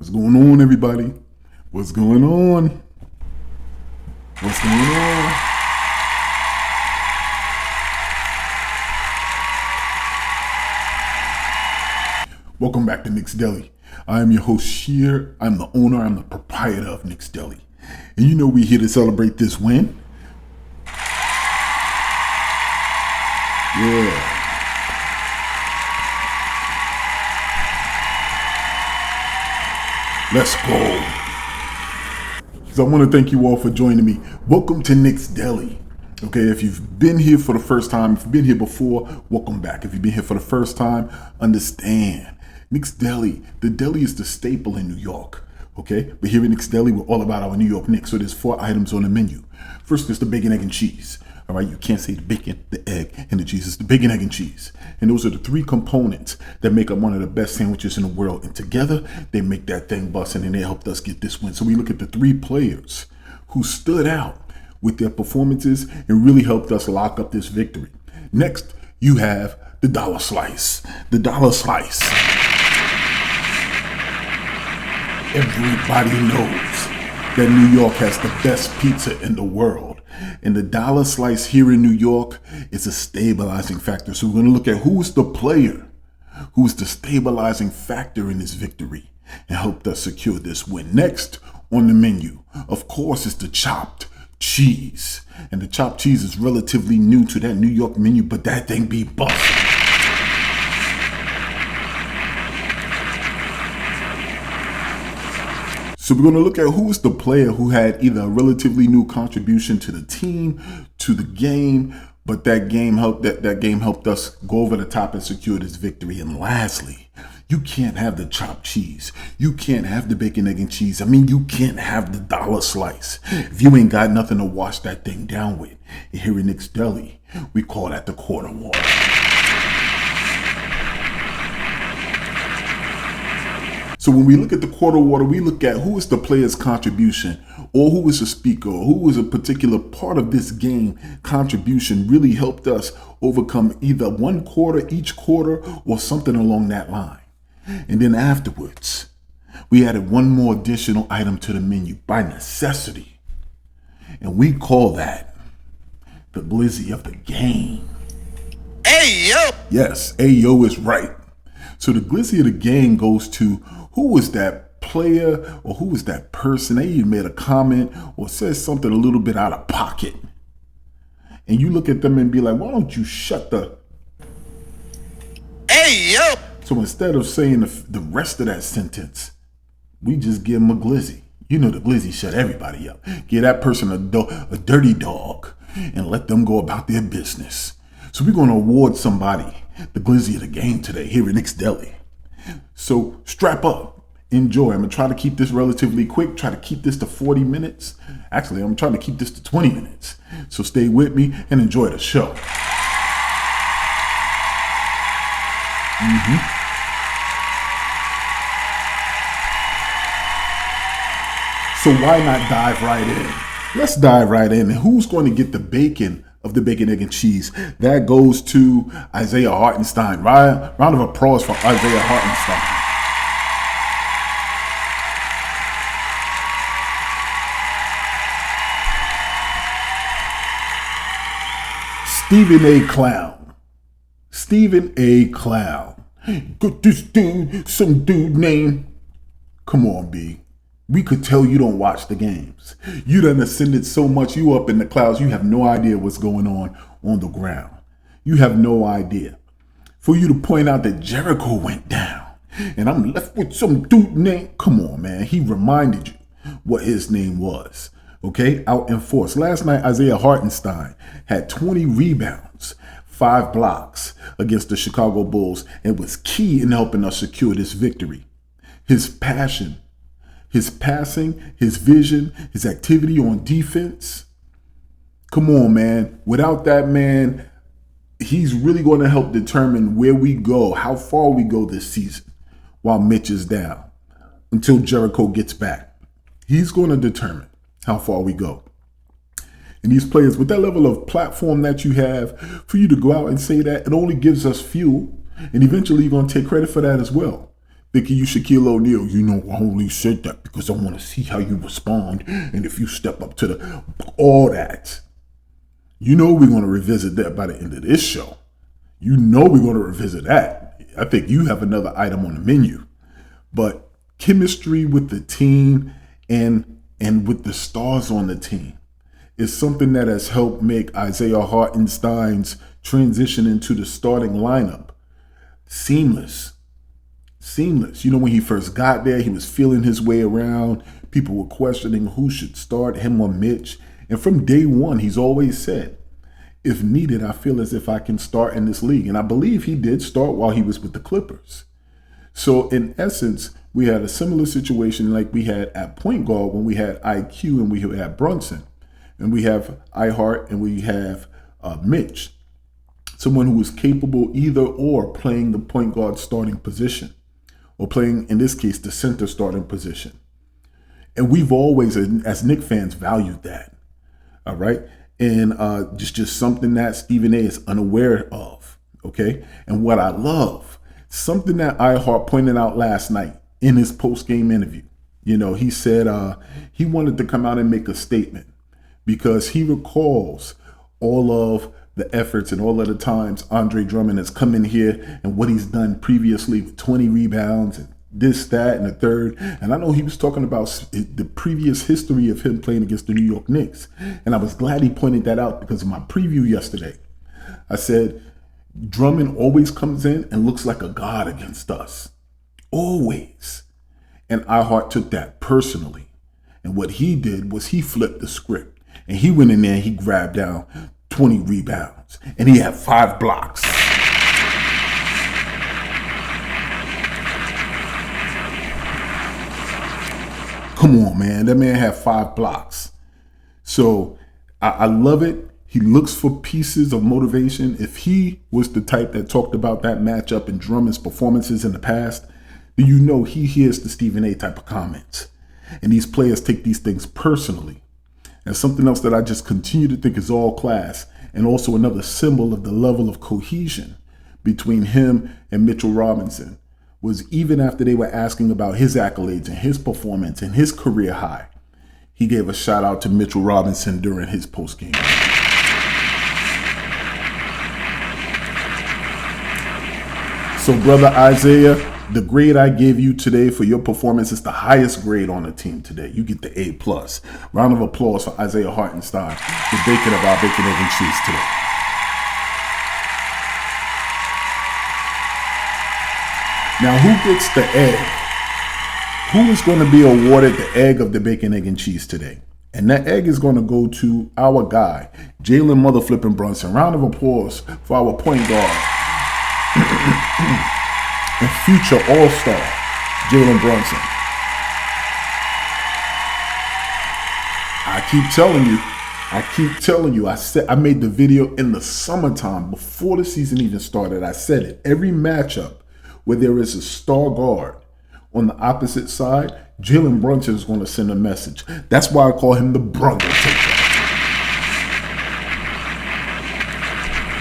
What's going on, everybody? What's going on? What's going on? Welcome back to Knicks Deli. I am your host, Sheer. I'm the owner, I'm the proprietor of Knicks Deli. And you know we're here to celebrate this win. Yeah. Let's go. So I want to thank you all for joining me. Welcome to Knicks Deli. Okay, if you've been here for the first time, if you've been here before, welcome back. If you've been here for the first time, understand. Knicks Deli, the deli is the staple in New York. Okay, but here at Knicks Deli, we're all about our New York Knicks. So there's 4 items on the menu. First is the bacon, egg, and cheese. All right, you can't say the bacon, the egg, and the cheese. It's the bacon, egg, and cheese. And those are the 3 components that make up one of the best sandwiches in the world. And together, they make that thing bustin', and they helped us get this win. So we look at the 3 players who stood out with their performances and really helped us lock up this victory. Next, you have the dollar slice. The dollar slice. Everybody knows that New York has the best pizza in the world. And the dollar slice here in New York is a stabilizing factor. So we're going to look at who's the player, who's the stabilizing factor in this victory and helped us secure this win. Next on the menu, of course, is the chopped cheese. And the chopped cheese is relatively new to that New York menu, but that thing be busting. So we're going to look at who's the player who had either a relatively new contribution to the team, to the game, but that game helped us go over the top and secure this victory. And lastly, you can't have the chopped cheese. You can't have the bacon, egg, and cheese. I mean, you can't have the dollar slice if you ain't got nothing to wash that thing down with. And here in Knicks Deli, we call that the quarter water. So when we look at the quarter water, we look at who is the player's contribution, or who is a speaker, or who is a particular part of this game contribution really helped us overcome either one quarter, each quarter, or something along that line. And then afterwards, we added one more additional item to the menu by necessity. And we call that the glizzy of the game. Hey, yo! Yes, Ayo is right. So the glizzy of the game goes to who was that player or who was that person. They even made a comment or said something a little bit out of pocket. And you look at them and be like, why don't you shut the... Hey, yo! So instead of saying the rest of that sentence, we just give them a glizzy. You know the glizzy shut everybody up. Give that person a dirty dog and let them go about their business. So we're going to award somebody the glizzy of the game today here at Knicks Deli. So strap up, enjoy. I'm going to try to keep this relatively quick, try to keep this to 40 minutes. Actually, I'm trying to keep this to 20 minutes. So stay with me and enjoy the show. So why not dive right in? Let's dive right in. And who's going to get the bacon of the bacon, egg, and cheese? That goes to Isaiah Hartenstein. Round of applause for Isaiah Hartenstein. Stephen A. Clown. Stephen A. Clown. Got this dude, some dude named... Come on, B. We could tell you don't watch the games. You done ascended so much, you up in the clouds, you have no idea what's going on the ground. You have no idea. For you to point out that Jericho went down, and I'm left with some dude named, come on, man, he reminded you what his name was, okay? Out in force. Last night, Isaiah Hartenstein had 20 rebounds, 5 blocks against the Chicago Bulls, and was key in helping us secure this victory. His passion, his passing, his vision, his activity on defense. Come on, man. Without that man, he's really going to help determine where we go, how far we go this season while Mitch is down until Jericho gets back. He's going to determine how far we go. And these players, with that level of platform that you have, for you to go out and say that, it only gives us fuel. And eventually you're going to take credit for that as well. thinking you Shaquille O'Neal. You know, I only said that because I want to see how you respond. And if you step up to all that. You know we're going to revisit that by the end of this show. You know we're going to revisit that. I think you have another item on the menu. But chemistry with the team and with the stars on the team is something that has helped make Isaiah Hartenstein's transition into the starting lineup seamless. You know, when he first got there, he was feeling his way around. People were questioning who should start, him or Mitch. And from day one, he's always said, if needed, I feel as if I can start in this league. And I believe he did start while he was with the Clippers. So in essence, we had a similar situation like we had at point guard when we had IQ and we had Brunson. And we have iHeart and we have Mitch. Someone who is capable either or playing the point guard starting position or playing, in this case, the center starting position. And we've always, as Knicks fans, valued that. All right. And just something that Stephen A is unaware of. Okay. And what I love, something that iHeart pointed out last night in his post-game interview. You know, he said he wanted to come out and make a statement because he recalls all of the efforts and all of the times Andre Drummond has come in here and what he's done previously with 20 rebounds and this, that, and the third. And I know he was talking about the previous history of him playing against the New York Knicks. And I was glad he pointed that out because in my preview yesterday, I said, Drummond always comes in and looks like a god against us. Always. And iHeart took that personally. And what he did was he flipped the script. And he went in there and he grabbed down 20 rebounds. And he had 5 blocks. Come on, man. That man had 5 blocks. So I love it. He looks for pieces of motivation. If he was the type that talked about that matchup and Drummond's performances in the past, then you know he hears the Stephen A type of comments. And these players take these things personally. And something else that I just continue to think is all class and also another symbol of the level of cohesion between him and Mitchell Robinson was even after they were asking about his accolades and his performance and his career high, he gave a shout out to Mitchell Robinson during his postgame. So, brother Isaiah, the grade I gave you today for your performance is the highest grade on the team today. You get the A+. Round of applause for Isaiah Hartenstein, the bacon of our bacon, egg, and cheese today. Now, who gets the egg? Who is going to be awarded the egg of the bacon, egg, and cheese today? And that egg is going to go to our guy, Julius Motherflippin' Brunson. Round of applause for our point guard and future All-Star, Julius Brunson. I keep telling you, I made the video in the summertime before the season even started. I said it. Every matchup where there is a star guard on the opposite side, Julius Brunson is going to send a message. That's why I call him the Brunder Taker.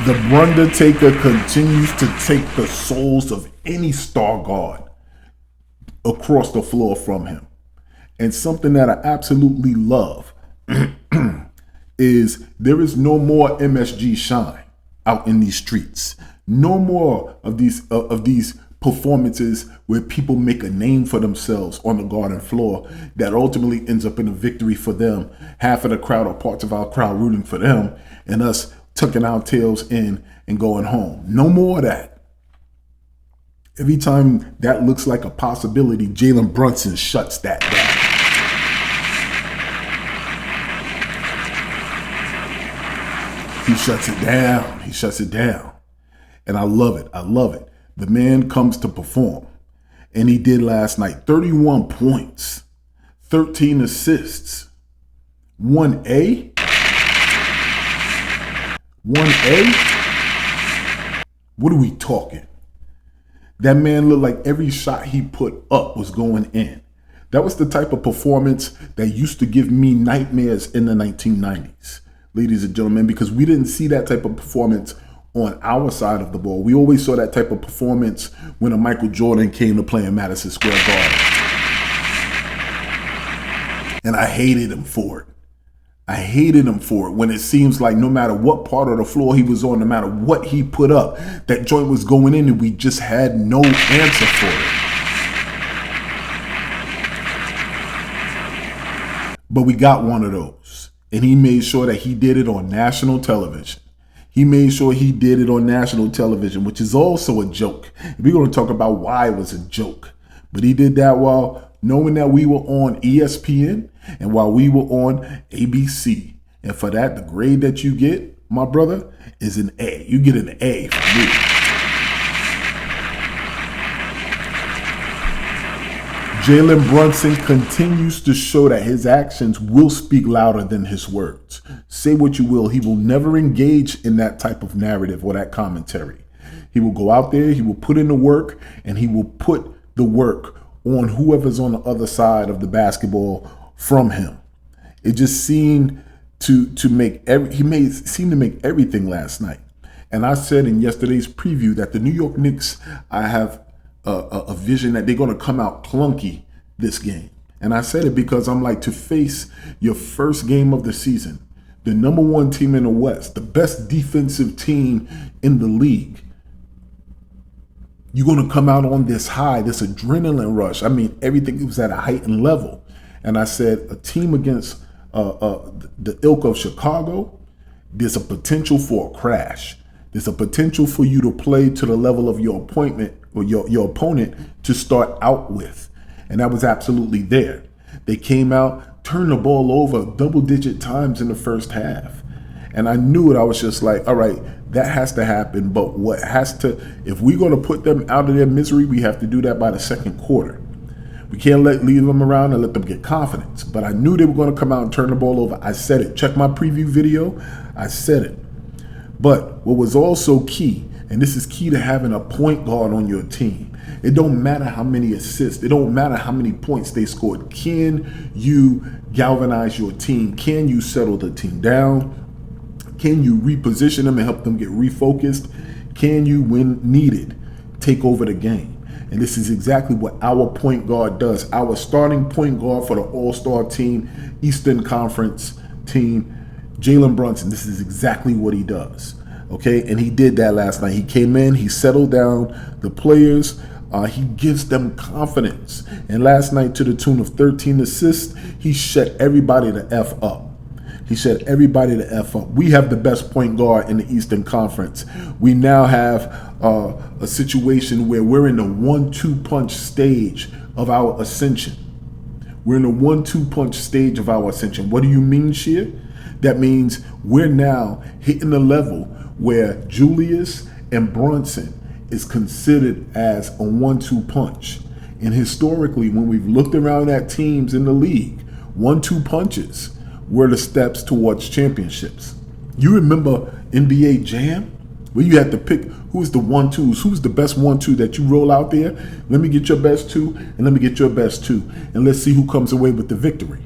The Brunder Taker continues to take the souls of any star guard across the floor from him. And something that I absolutely love is there is no more MSG shine out in these streets. No more of these performances where people make a name for themselves on the garden floor that ultimately ends up in a victory for them. Half of the crowd or parts of our crowd rooting for them and us tucking our tails in and going home. No more of that. Every time that looks like a possibility, Julius Brunson shuts that down. He shuts it down. And I love it. The man comes to perform. And he did last night. 31 points, 13 assists, 1A. 1A? What are we talking? That man looked like every shot he put up was going in. That was the type of performance that used to give me nightmares in the 1990s, ladies and gentlemen, because we didn't see that type of performance on our side of the ball. We always saw that type of performance when a Michael Jordan came to play in Madison Square Garden. And I hated him for it. I hated him for it when it seems like no matter what part of the floor he was on, no matter what he put up, that joint was going in and we just had no answer for it. But we got one of those. And he made sure that he did it on national television. He made sure he did it on national television, which is also a joke. We're going to talk about why it was a joke. But he did that while knowing that we were on ESPN and while we were on ABC. And for that, the grade that you get, my brother, is an A. You get an A from me. Jalen Brunson continues to show that his actions will speak louder than his words. Say what you will, he will never engage in that type of narrative or that commentary. He will go out there, he will put in the work, and he will put the work on whoever's on the other side of the basketball from him. It just seemed to make everything last night. And I said in yesterday's preview that the New York Knicks, I have a vision that they're going to come out clunky this game. And I said it because I'm like, to face your first game of the season, the number one team in the West, the best defensive team in the league, you're going to come out on this high, this adrenaline rush. I mean, everything was at a heightened level. And I said, a team against the ilk of Chicago, there's a potential for a crash. There's a potential for you to play to the level of your opponent or your opponent to start out with. And that was absolutely there. They came out, turned the ball over double-digit times in the first half. And I knew it. I was just like, all right, that has to happen. But if we're going to put them out of their misery, we have to do that by the second quarter. We can't leave them around and let them get confidence. But I knew they were going to come out and turn the ball over. I said it. Check my preview video. I said it. But what was also key, and this is key to having a point guard on your team, it don't matter how many assists, it don't matter how many points they scored. Can you galvanize your team? Can you settle the team down? Can you reposition them and help them get refocused? Can you, when needed, take over the game? And this is exactly what our point guard does. Our starting point guard for the All-Star team, Eastern Conference team, Jalen Brunson, this is exactly what he does. Okay, and he did that last night. He came in, he settled down the players, he gives them confidence. And last night, to the tune of 13 assists, he shut everybody the F up. He shut everybody the F up. We have the best point guard in the Eastern Conference. We now have a situation where we're in the 1-2 punch stage of our ascension. We're in the 1-2 punch stage of our ascension. What do you mean, Shea? That means we're now hitting the level where Julius and Brunson is considered as a 1-2 punch. And historically, when we've looked around at teams in the league, 1-2 punches were the steps towards championships. You remember NBA Jam, where you had to pick who's the 1-2s, who's the best 1-2 that you roll out there. Let me get your best 2, and let me get your best 2, and let's see who comes away with the victory.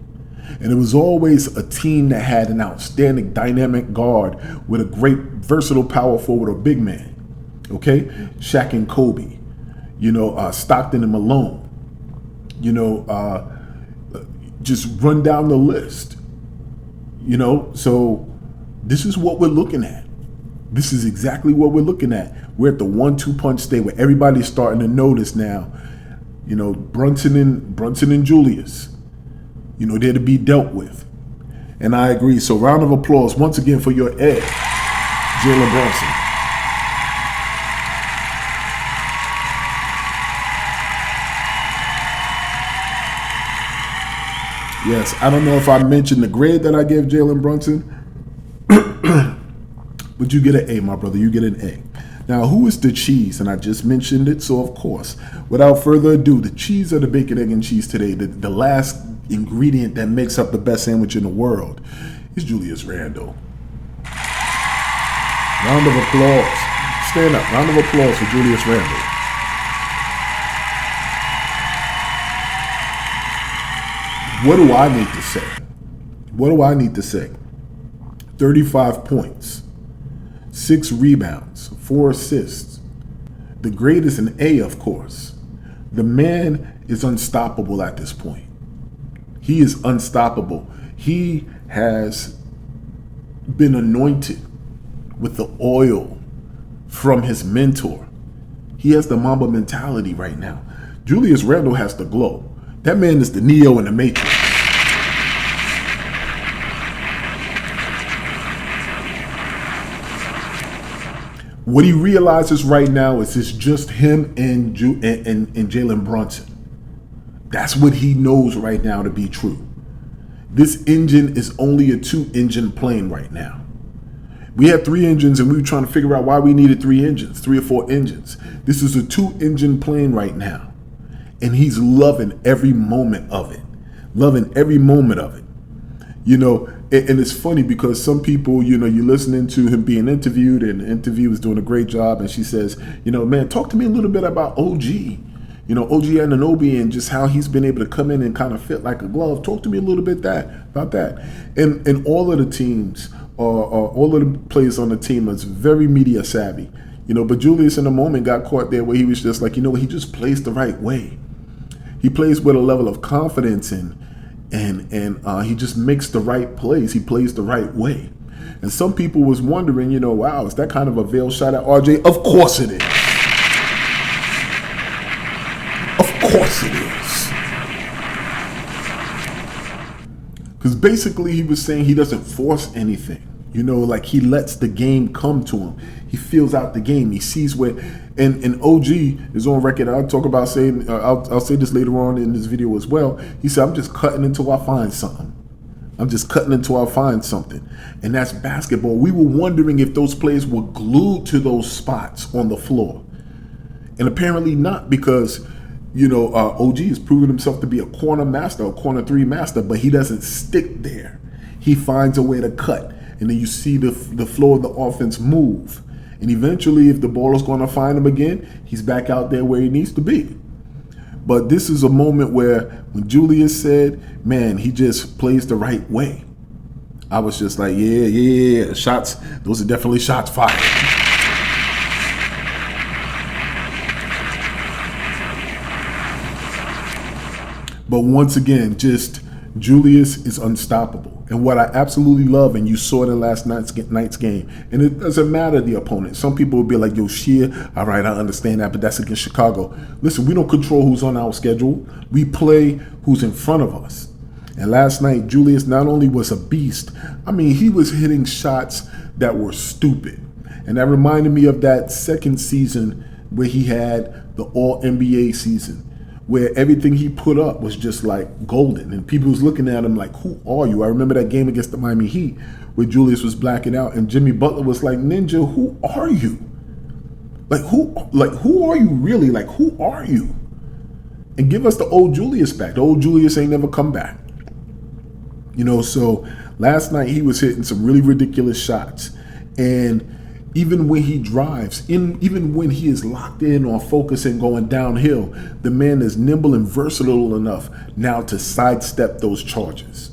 And it was always a team that had an outstanding dynamic guard with a great versatile power forward or big man. Okay? Shaq and Kobe. Stockton and Malone. Just run down the list. So this is what we're looking at. This is exactly what we're looking at. We're at the 1-2 punch state where everybody's starting to notice now. Brunson and Julius. They're to be dealt with. And I agree. So round of applause once again for your edge, Jalen Brunson. Yes, I don't know if I mentioned the grade that I gave Jalen Brunson, but you get an A, my brother. You get an A. Now, who is the cheese? And I just mentioned it, so of course, without further ado, the cheese of the bacon, egg, and cheese today, the last ingredient that makes up the best sandwich in the world, is Julius Randle. Round of applause. Stand up. Round of applause for Julius Randle. What do I need to say? 35 points. 6 rebounds, 4 assists. The grade is an A, of course. The man is unstoppable at this point. He is unstoppable. He has been anointed with the oil from his mentor. He has the Mamba mentality right now. Julius Randle has the glow. That man is the Neo in the Matrix. What he realizes right now is it's just him and Jalen Brunson. That's what he knows right now to be true. This engine is only a 2-engine plane right now. We had 3 engines and we were trying to figure out why we needed 3 engines, 3 or 4 engines. This is a 2-engine plane right now. And he's loving every moment of it. Loving every moment of it. You know, and it's funny because some people, you know, you're listening to him being interviewed and the interview is doing a great job. And she says, you know, man, talk to me a little bit about OG. You know, OG Anunoby and just how he's been able to come in and kind of fit like a glove. Talk to me a little bit about that. And all of the teams, all of the players on the team is very media savvy. You know, but Julius in the moment got caught there where he was just like, you know, he just plays the right way. He plays with a level of confidence and he just makes the right plays. He plays the right way. And some people was wondering, you know, wow, is that kind of a veiled shot at RJ? Of course it is. Of course it is. Because basically he was saying he doesn't force anything. You know, like he lets the game come to him. He feels out the game. He sees where, and OG is on record. I'll talk about saying, I'll say this later on in this video as well. He said, I'm just cutting until I find something. I'm just cutting until I find something. And that's basketball. We were wondering if those players were glued to those spots on the floor. And apparently not, because, you know, OG has proven himself to be a corner master, a corner 3 master, but he doesn't stick there. He finds a way to cut. And then you see the flow of the offense move. And eventually, if the ball is going to find him again, he's back out there where he needs to be. But this is a moment where when Julius said, man, he just plays the right way, I was just like, yeah. Shots, those are definitely shots fired. But once again, just Julius is unstoppable. And what I absolutely love, and you saw it in last night's game, and it doesn't matter the opponent. Some people will be like, yo, Sheer, all right, I understand that, but that's against Chicago. Listen, we don't control who's on our schedule. We play who's in front of us. And last night, Julius not only was a beast, I mean, he was hitting shots that were stupid. And that reminded me of that second season where he had the All-NBA season, where everything he put up was just like golden. And people was looking at him like, who are you? I remember that game against the Miami Heat where Julius was blacking out and Jimmy Butler was like, Ninja, who are you? Like who are you really? Like, who are you? And give us the old Julius back. The old Julius ain't never come back. You know, so last night he was hitting some really ridiculous shots. And even when he drives, even when he is locked in on focus and going downhill, the man is nimble and versatile enough now to sidestep those charges.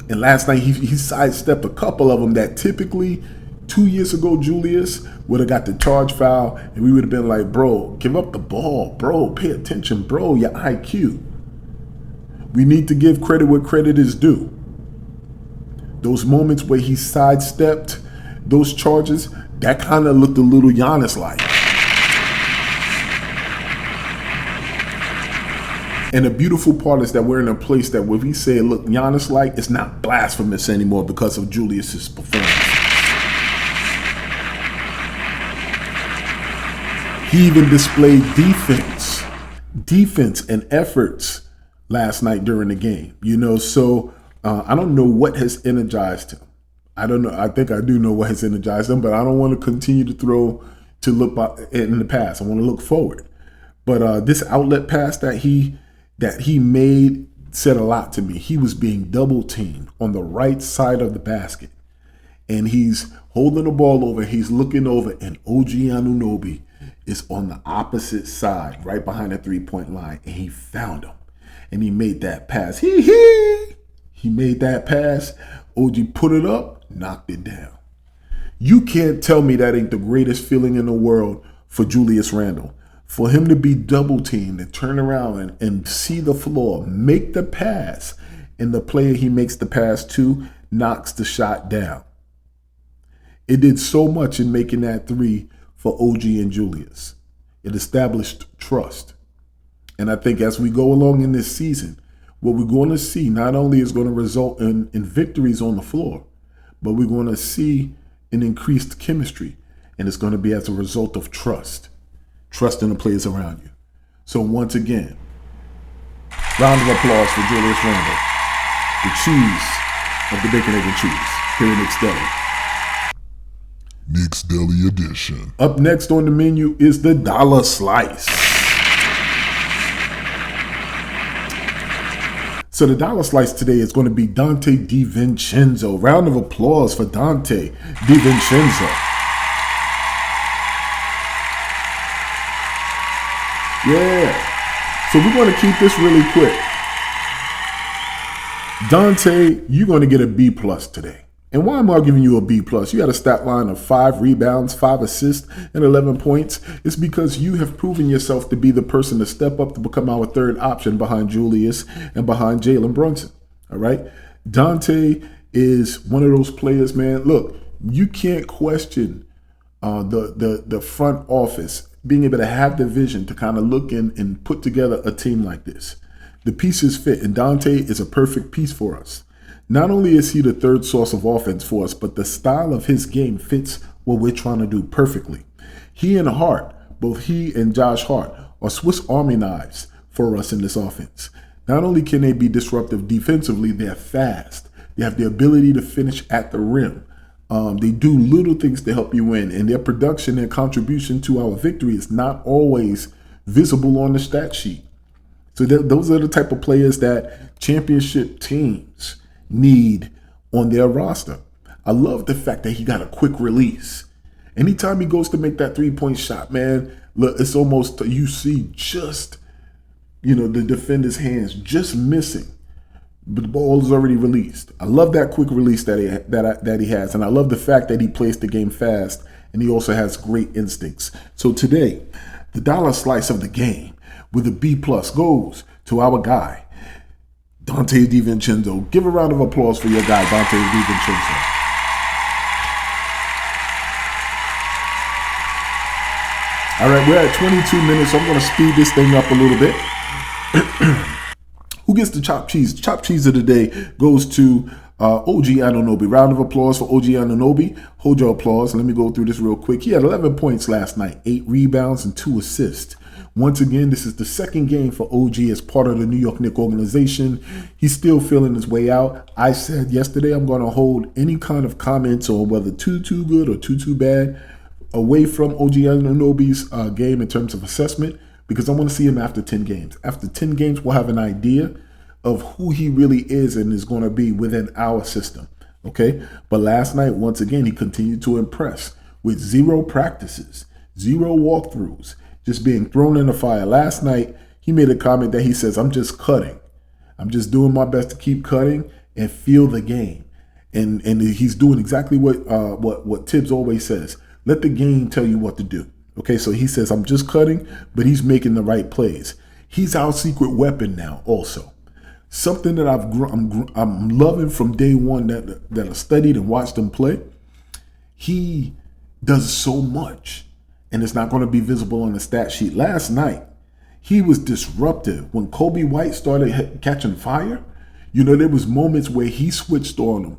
And last night he sidestepped a couple of them that typically 2 years ago Julius would have got the charge foul and we would have been like, bro, give up the ball, bro, pay attention, bro, your IQ. We need to give credit where credit is due. Those moments where he sidestepped those charges, that kind of looked a little Giannis-like. And the beautiful part is that we're in a place that when we say it looked Giannis-like, it's not blasphemous anymore because of Julius's performance. He even displayed defense and efforts last night during the game. You know, so I don't know what has energized him. I don't know. I think I do know what has energized him, but I don't want to continue to look in the past. I want to look forward. But this outlet pass that he made said a lot to me. He was being double teamed on the right side of the basket, and he's holding the ball over. He's looking over, and OG Anunoby is on the opposite side, right behind the 3-point line, and he found him, and he made that pass. He made that pass. OG put it up, knocked it down. You can't tell me that ain't the greatest feeling in the world for Julius Randle. For him to be double teamed and turn around and see the floor, make the pass, and the player he makes the pass to knocks the shot down. It did so much in making that three for OG and Julius. It established trust. And I think as we go along in this season, what we're going to see not only is going to result in victories on the floor, but we're going to see an increased chemistry. And it's going to be as a result of trust. Trust in the players around you. So once again, round of applause for Julius Randle, the cheese of the Bacon, Egg, and Cheese here in Knicks Deli. Knicks Deli Edition. Up next on the menu is the Dollar Slice. So the Dollar Slice today is going to be Dante DiVincenzo. Round of applause for Dante DiVincenzo. Yeah. So we're going to keep this really quick. Dante, you're going to get a B plus today. And why am I giving you a B plus? You had a stat line of 5 rebounds, 5 assists, and 11 points. It's because you have proven yourself to be the person to step up to become our third option behind Julius and behind Julius and Brunson. All right. Dante is one of those players, man. Look, you can't question the front office being able to have the vision to kind of look and put together a team like this. The pieces fit, and Dante is a perfect piece for us. Not only is he the third source of offense for us, but the style of his game fits what we're trying to do perfectly. He and Hart, both he and Josh Hart, are Swiss Army knives for us in this offense. Not only can they be disruptive defensively, they're fast. They have the ability to finish at the rim. They do little things to help you win, and their production and contribution to our victory is not always visible on the stat sheet. So those are the type of players that championship teams need on their roster. I love the fact that he got a quick release. Anytime he goes to make that 3-point shot, man, look, it's almost, you see just, the defender's hands just missing, but the ball is already released. I love that quick release that he has, and I love the fact that he plays the game fast, and he also has great instincts. So today, the Dollar Slice of the game with a B plus goes to our guy, Dante DiVincenzo. Give a round of applause for your guy, Dante DiVincenzo. All right, we're at 22 minutes, so I'm going to speed this thing up a little bit. Who gets the chopped cheese? The chopped cheese of the day goes to OG Anunoby. Round of applause for OG Anunoby. Hold your applause. Let me go through this real quick. He had 11 points last night, 8 rebounds, and 2 assists. Once again, this is the second game for OG as part of the New York Knicks organization. He's still feeling his way out. I said yesterday I'm going to hold any kind of comments on whether too good or too bad away from OG Anunoby's game in terms of assessment, because I want to see him after 10 games. After 10 games, we'll have an idea of who he really is and is going to be within our system. Okay? But last night, once again, he continued to impress with 0 practices, 0 walkthroughs, just being thrown in the fire. Last night, he made a comment that he says, I'm just cutting. I'm just doing my best to keep cutting and feel the game. And he's doing exactly what Tibbs always says. Let the game tell you what to do. Okay, so he says, I'm just cutting, but he's making the right plays. He's our secret weapon now also. Something that I'm loving from day one that I studied and watched him play. He does so much, and it's not going to be visible on the stat sheet. Last night, he was disruptive. When Kobe White started catching fire, there was moments where he switched on him,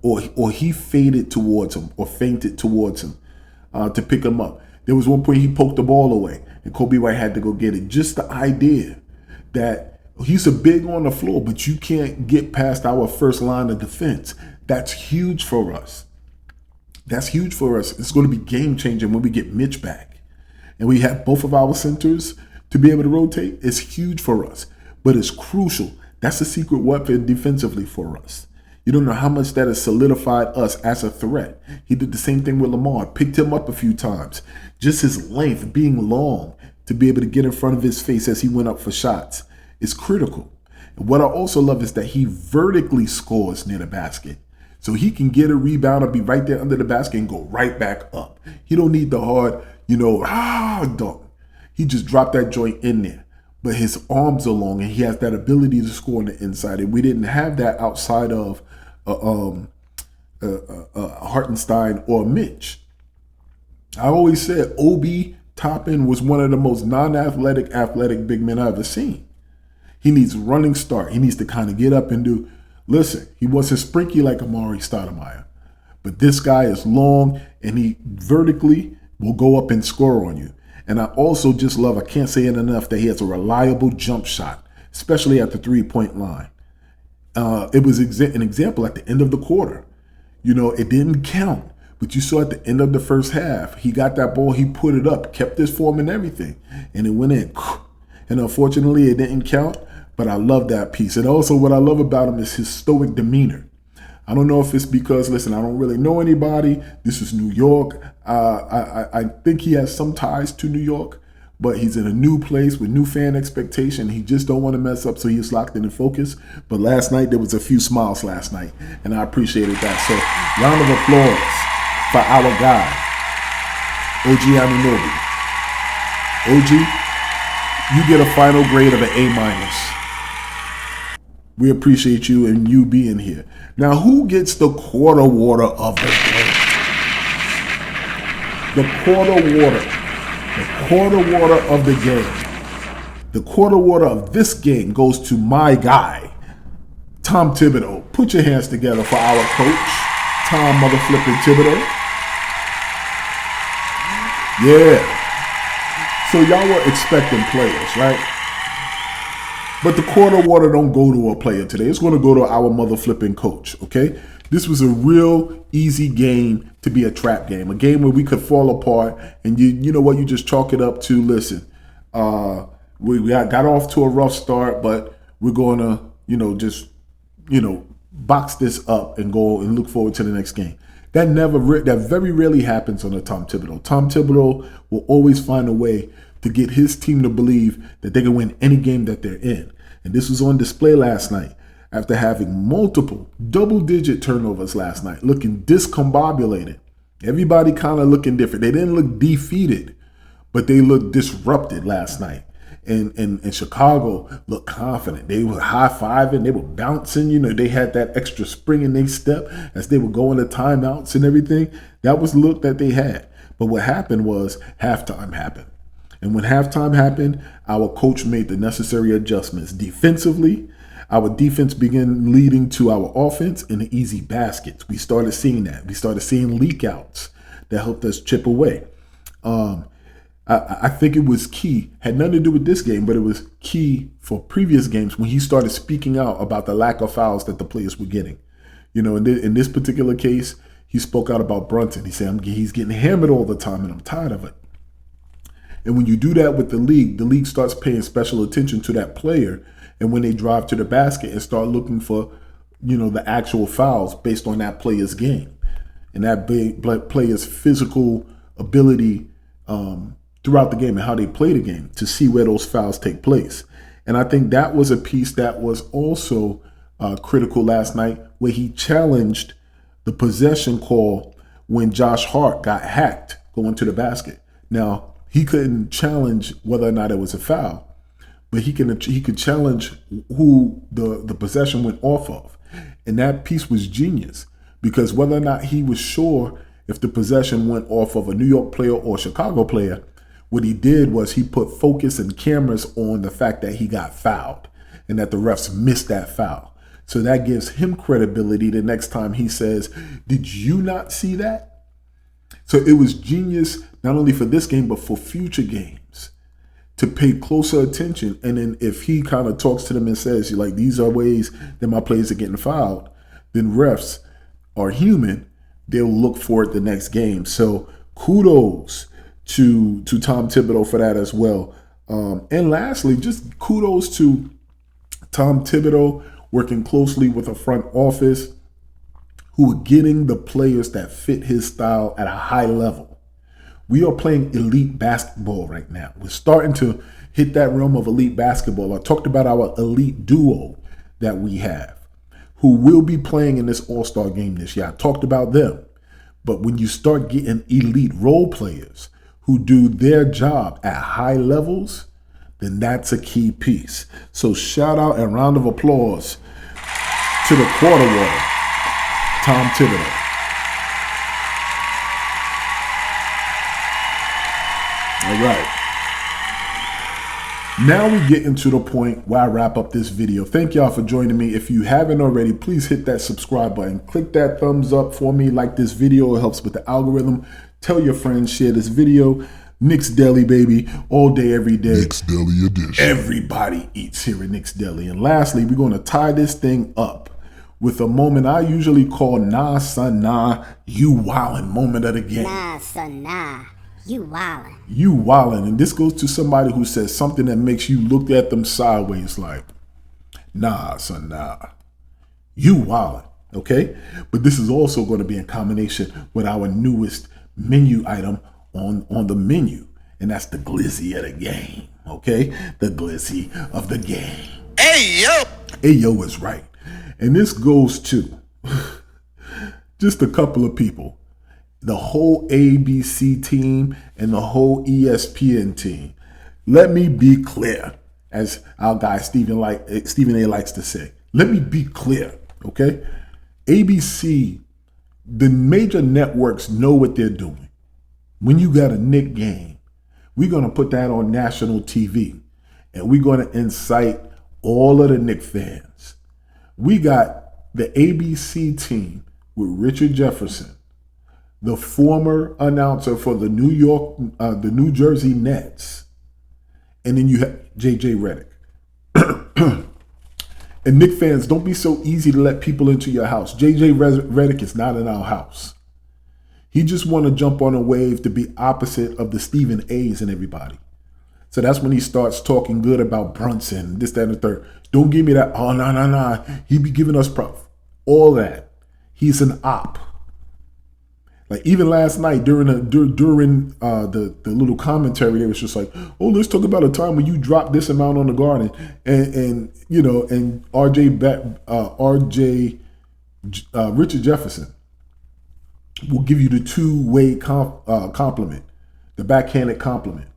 or he faded towards him, or feinted towards him to pick him up. There was one point he poked the ball away, and Kobe White had to go get it. Just the idea that he's a big on the floor, but you can't get past our first line of defense. That's huge for us. That's huge for us. It's going to be game-changing when we get Mitch back. And we have both of our centers to be able to rotate. It's huge for us, but it's crucial. That's a secret weapon defensively for us. You don't know how much that has solidified us as a threat. He did the same thing with Lamar, picked him up a few times. Just his length, being long, to be able to get in front of his face as he went up for shots is critical. And what I also love is that he vertically scores near the basket. So he can get a rebound or be right there under the basket and go right back up. He don't need the hard, dunk. He just dropped that joint in there. But his arms are long and he has that ability to score on the inside. And we didn't have that outside of Hartenstein or Mitch. I always said Obi Toppin was one of the most athletic big men I've ever seen. He needs a running start. He needs to kind of get up and do. Listen, he wasn't sprinky like Amari Stoudemire. But this guy is long and he vertically will go up and score on you. And I also just love, I can't say it enough, that he has a reliable jump shot, especially at the 3-point line. It was an example at the end of the quarter. It didn't count, but you saw at the end of the first half, he got that ball, he put it up, kept his form and everything, and it went in. And unfortunately, it didn't count, but I love that piece. And also what I love about him is his stoic demeanor. I don't know if it's because, listen, I don't really know anybody. This is New York. I think he has some ties to New York, but he's in a new place with new fan expectation. He just don't want to mess up, so he's locked in and focused. But last night, there was a few smiles last night, and I appreciated that. So round of applause for our guy, OG Anunoby. OG, you get a final grade of an A-. We appreciate you and you being here. Now, who gets the quarter water of the game? The quarter water. The quarter water of the game. The quarter water of this game goes to my guy, Tom Thibodeau. Put your hands together for our coach, Tom motherflipping Thibodeau. Yeah. So y'all were expecting players, right? But the quarter water don't go to a player today. It's going to go to our mother flipping coach, okay? This was a real easy game to be a trap game, a game where we could fall apart and you know what, you just chalk it up to, listen, we got off to a rough start, but we're going to, box this up and go and look forward to the next game. That very rarely happens on a Tom Thibodeau. Tom Thibodeau will always find a way to get his team to believe that they can win any game that they're in. And this was on display last night after having multiple double-digit turnovers last night, looking discombobulated. Everybody kind of looking different. They didn't look defeated, but they looked disrupted last night. And Chicago looked confident. They were high-fiving. They were bouncing. They had that extra spring in their step as they were going to timeouts and everything. That was the look that they had. But what happened was halftime happened. And when halftime happened, our coach made the necessary adjustments. Defensively, our defense began leading to our offense in the easy baskets. We started seeing that. We started seeing leak outs that helped us chip away. I think it was key. Had nothing to do with this game, but it was key for previous games when he started speaking out about the lack of fouls that the players were getting. In this particular case, he spoke out about Brunson. He said, he's getting hammered all the time, and I'm tired of it. And when you do that with the league starts paying special attention to that player. And when they drive to the basket and start looking for, the actual fouls based on that player's game and that player's physical ability throughout the game and how they play the game to see where those fouls take place. And I think that was a piece that was also critical last night, where he challenged the possession call when Josh Hart got hacked going to the basket. Now, he couldn't challenge whether or not it was a foul, but he could challenge who the possession went off of. And that piece was genius, because whether or not he was sure if the possession went off of a New York player or a Chicago player, what he did was he put focus and cameras on the fact that he got fouled and that the refs missed that foul. So that gives him credibility the next time he says, "Did you not see that?" So it was genius, not only for this game, but for future games, to pay closer attention. And then if he kind of talks to them and says, these are ways that my players are getting fouled, then refs are human. They'll look for it the next game. So kudos to Tom Thibodeau for that as well. And lastly, just kudos to Tom Thibodeau working closely with a front office who are getting the players that fit his style at a high level. We are playing elite basketball right now. We're starting to hit that realm of elite basketball. I talked about our elite duo that we have, who will be playing in this All-Star game this year. I talked about them. But when you start getting elite role players who do their job at high levels, then that's a key piece. So shout out and round of applause to the quarter water, Tom Thibodeau. All right. Now we get into the point where I wrap up this video. Thank y'all for joining me. If you haven't already, please hit that subscribe button. Click that thumbs up for me. Like this video. It helps with the algorithm. Tell your friends. Share this video. Knicks Deli, baby. All day, every day. Knicks Deli edition. Everybody eats here at Knicks Deli. And lastly, we're going to tie this thing up with a moment I usually call nah, son, nah, you wildin' moment of the game. Nah, son, nah. You wildin'. You wildin'. And this goes to somebody who says something that makes you look at them sideways like, nah, son, nah. You wildin'. Okay? But this is also going to be in combination with our newest menu item on the menu. And that's the glizzy of the game. Okay? The glizzy of the game. Hey, yo. Hey, yo is right. And this goes to just a couple of people. The whole ABC team and the whole ESPN team. Let me be clear, as our guy Stephen A likes to say. Let me be clear, okay? ABC, the major networks know what they're doing. When you got a Knicks game, we're going to put that on national TV, and we're going to incite all of the Knicks fans. We got the ABC team with Richard Jefferson, the former announcer for the New Jersey Nets. And then you have JJ Redick. And Knicks fans, don't be so easy to let people into your house. JJ Redick is not in our house. He just want to jump on a wave to be opposite of the Stephen A's and everybody. So that's when he starts talking good about Brunson, this, that, and the third. Don't give me that, oh, no. He be giving us prof. All that. He's an op. Like even last night during the little commentary, they was just like, oh, let's talk about a time when you dropped this amount on the Garden, and Richard Jefferson will give you the two-way compliment, the backhanded compliment.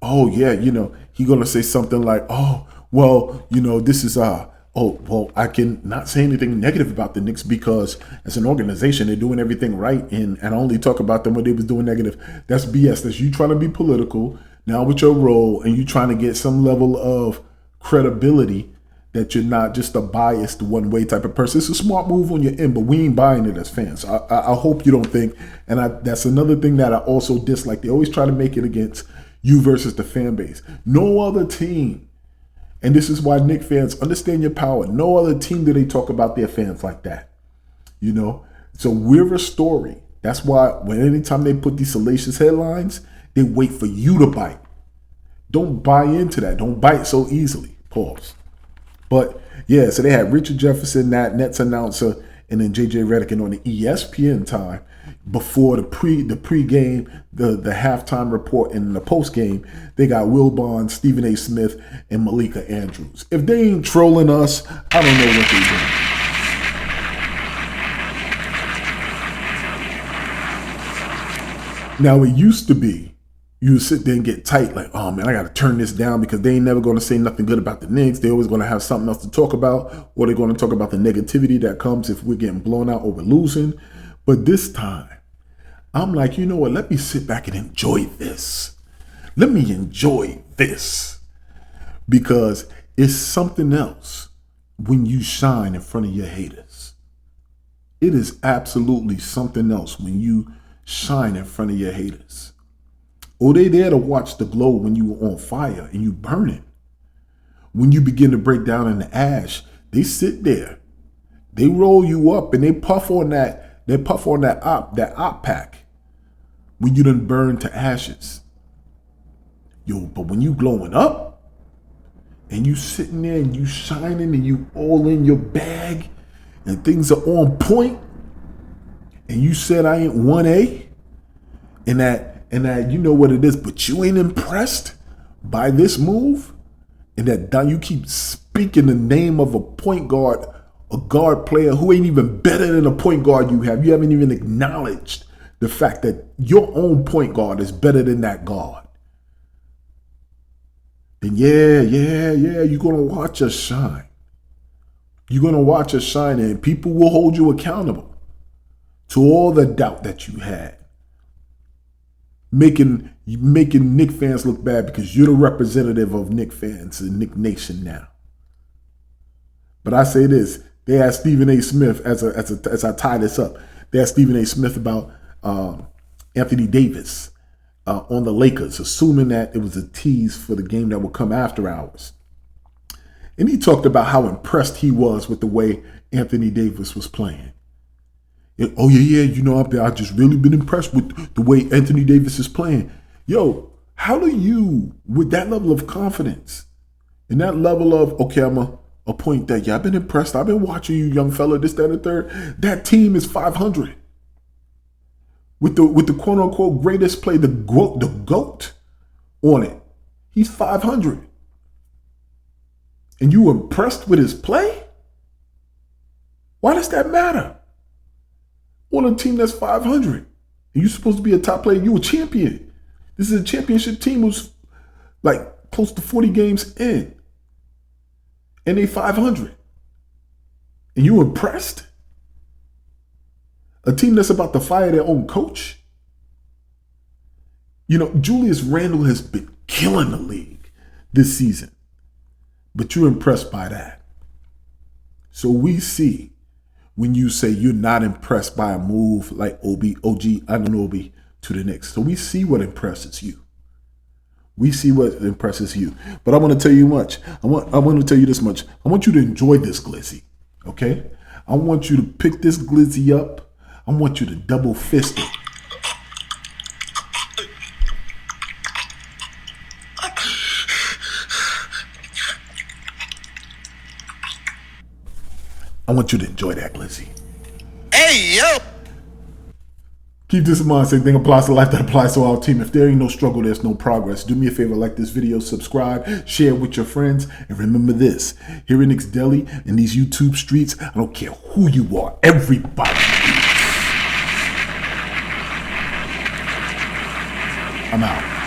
Oh yeah, he gonna say something like, oh well, this is oh, well, I can not say anything negative about the Knicks because as an organization, they're doing everything right. And I only talk about them when they was doing negative. That's BS. That's you trying to be political now with your role and you trying to get some level of credibility that you're not just a biased one-way type of person. It's a smart move on your end, but we ain't buying it as fans. I hope you don't think. And that's another thing that I also dislike. They always try to make it against you versus the fan base. No other team. And this is why Knicks fans understand your power. No other team do they talk about their fans like that. So we're a story. That's why anytime they put these salacious headlines, they wait for you to bite. Don't buy into that. Don't bite so easily. Pause. But yeah, so they had Richard Jefferson, that Nets announcer, and then JJ Redick, and on the ESPN time before the pregame, the halftime report, and the postgame, they got Will Barnes, Stephen A. Smith, and Malika Andrews. If they ain't trolling us, I don't know what they're doing. Now it used to be you would sit there and get tight, like, oh man, I got to turn this down because they ain't never going to say nothing good about the Knicks. They're always going to have something else to talk about, or they're going to talk about the negativity that comes if we're getting blown out or we're losing. But this time, I'm like, you know what? Let me sit back and enjoy this. Let me enjoy this. Because it's something else when you shine in front of your haters. It is absolutely something else when you shine in front of your haters. Oh, they there to watch the glow when you were on fire and you burning. When you begin to break down in the ash, they sit there. They roll you up and they puff on that. They puff on that op pack when you done burn to ashes. But when you glowing up and you sitting there and you shining and you all in your bag and things are on point and you said I ain't 1A and that you know what it is, but you ain't impressed by this move and that you keep speaking the name of a point guard a guard player who ain't even better than a point guard you have. You haven't even acknowledged the fact that your own point guard is better than that guard. Then you're going to watch us shine. You're going to watch us shine, and people will hold you accountable to all the doubt that you had. Making Knick fans look bad because you're the representative of Knick fans and Knick Nation now. But I say this, they asked Stephen A. Smith, as I tie this up, they asked Stephen A. Smith about Anthony Davis on the Lakers, assuming that it was a tease for the game that would come after hours. And he talked about how impressed he was with the way Anthony Davis was playing. Oh, yeah, I've just really been impressed with the way Anthony Davis is playing. Yo, how do you, with that level of confidence and that level of, okay, I'm a point that, I've been impressed. I've been watching you, young fella, this, that, and the third. That team is 500. With the quote-unquote greatest play, the GOAT on it. He's 500. And you impressed with his play? Why does that matter? On a team that's 500. And you're supposed to be a top player. You're a champion. This is a championship team who's like close to 40 games in. And they 500. And you impressed? A team that's about to fire their own coach? Julius Randle has been killing the league this season. But you're impressed by that. So we see when you say you're not impressed by a move like OG Anunoby to the Knicks. So we see what impresses you. We see what impresses you. But I want to tell you much. I want to tell you this much. I want you to enjoy this glizzy. Okay? I want you to pick this glizzy up. I want you to double fist it. I want you to enjoy that glizzy. Hey, yo! Keep this in mind. Same thing applies to life that applies to our team. If there ain't no struggle, there's no progress. Do me a favor, like this video, subscribe, share with your friends, and remember this. Here in Knicks Deli, in these YouTube streets, I don't care who you are, everybody. I'm out.